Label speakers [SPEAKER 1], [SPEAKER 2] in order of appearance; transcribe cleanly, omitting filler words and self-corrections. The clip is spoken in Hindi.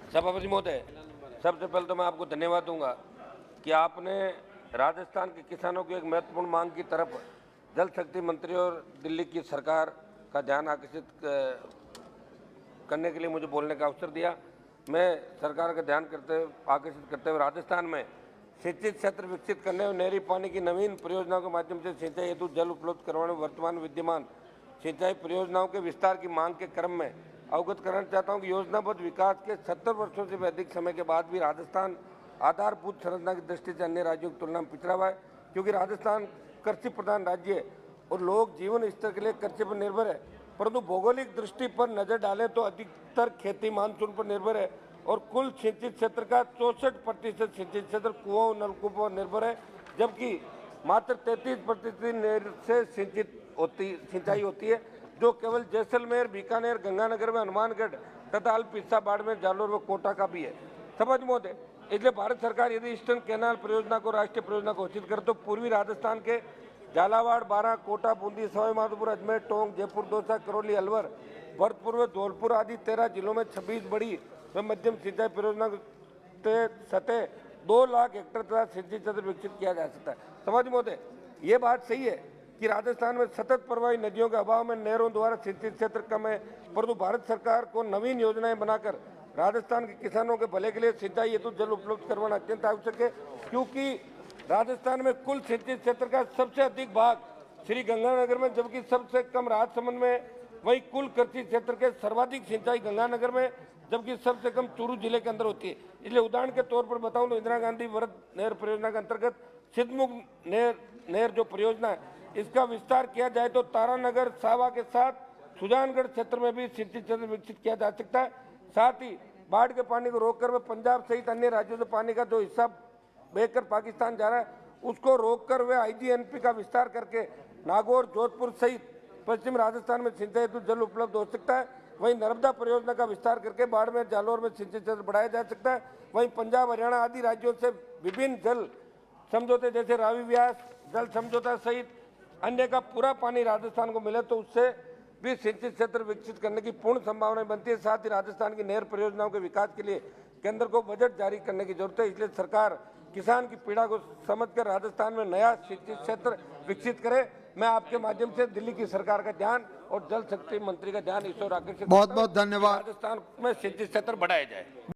[SPEAKER 1] सभापति महोदय, सबसे पहले तो मैं आपको धन्यवाद दूंगा कि आपने राजस्थान के किसानों की एक महत्वपूर्ण मांग की तरफ जल शक्ति मंत्री और दिल्ली की सरकार का ध्यान आकर्षित करने के लिए मुझे बोलने का अवसर दिया। मैं सरकार का ध्यान आकर्षित करते हुए राजस्थान में सिंचित क्षेत्र विकसित करने और नहरी पानी की नवीन परियोजनाओं के माध्यम से सिंचाई हेतु जल उपलब्ध करवाने वर्तमान विद्यमान सिंचाई परियोजनाओं के विस्तार की मांग के क्रम में अवगत कराना चाहता हूं कि योजनाबद्ध विकास के 70 वर्षों से भी अधिक समय के बाद भी राजस्थान आधारभूत संरचना की दृष्टि से अन्य राज्यों की तुलना में पिछड़ा हुआ है, क्योंकि राजस्थान कृषि प्रधान राज्य है और लोग जीवन स्तर के लिए कृषि पर निर्भर है। परंतु भौगोलिक दृष्टि पर नजर डालें तो अधिकतर खेती मानसून पर निर्भर है और कुल सिंचित क्षेत्र का 64% सिंचित क्षेत्र कुओं नलकूपों पर निर्भर है, जबकि मात्र 33% नहर से सिंचाई होती है, जो केवल जैसलमेर, बीकानेर, गंगानगर में हनुमानगढ़ तथा अल्प हिस्सा बाड़मेर, जालोर व कोटा का भी है। सभापति महोदय, इसलिए भारत सरकार यदि ईस्टर्न कैनाल परियोजना को राष्ट्रीय परियोजना घोषित करे तो पूर्वी राजस्थान के झालावाड़, बारां, कोटा, बूंदी, सवाई माधोपुर, अजमेर, टोंक, जयपुर, दौसा, करौली, अलवर, भरतपुर व धौलपुर आदि 13 जिलों में 26 बड़ी व मध्यम सिंचाई परियोजना सतह 2 लाख हेक्टेयर तथा सिंचित क्षेत्र विकसित किया जा सकता है। सभापति महोदय, ये बात सही है कि राजस्थान में सतत प्रवाही नदियों के अभाव में नहरों द्वारा सिंचित क्षेत्र कम है, परंतु भारत सरकार को नवीन योजनाएं बनाकर राजस्थान के किसानों के भले के लिए सिंचाई हेतु जल उपलब्ध करवाना अत्यंत आवश्यक है, क्योंकि राजस्थान में कुल सिंचित क्षेत्र का सबसे अधिक भाग श्री गंगानगर में, जबकि सबसे कम राजसमंद में। वही कुल कृषि क्षेत्र के सर्वाधिक सिंचाई गंगानगर में, जबकि सबसे कम चूरू जिले के अंदर होती है। इसलिए उदाहरण के तौर पर बताऊं तो इंदिरा गांधी वृहद नहर परियोजना के अंतर्गत सिद्धमुख नहर जो परियोजना है, इसका विस्तार किया जाए तो तारानगर, सावा के साथ सुजानगढ़ क्षेत्र में भी सिंचित क्षेत्र विकसित किया जा सकता है। साथ ही बाढ़ के पानी को रोककर वे पंजाब सहित अन्य राज्यों से पानी का जो हिस्सा बहकर पाकिस्तान जा रहा है उसको रोककर वे आईजीएनपी का विस्तार करके नागौर, जोधपुर सहित पश्चिम राजस्थान में सिंचाई हेतु जल उपलब्ध हो सकता है। वहीं नर्मदा परियोजना का विस्तार करके बाड़मेर, जालोर में सिंचित क्षेत्र बढ़ाया जा सकता है। वहीं पंजाब, हरियाणा आदि राज्यों से विभिन्न जल समझौते जैसे रावी व्यास जल समझौता सहित अन्य का पूरा पानी राजस्थान को मिले तो उससे भी सिंचित क्षेत्र विकसित करने की पूर्ण संभावनाएं बनती है। साथ ही राजस्थान की नहर परियोजनाओं के विकास के लिए केंद्र को बजट जारी करने की जरूरत है। इसलिए सरकार किसान की पीड़ा को समझकर राजस्थान में नया सिंचित क्षेत्र विकसित करे। मैं आपके माध्यम से दिल्ली की सरकार का ध्यान और जल शक्ति मंत्री का ध्यान इस ओर आकर्षित
[SPEAKER 2] बहुत बहुत धन्यवाद।
[SPEAKER 1] राजस्थान में सिंचित क्षेत्र बढ़ाया जाए।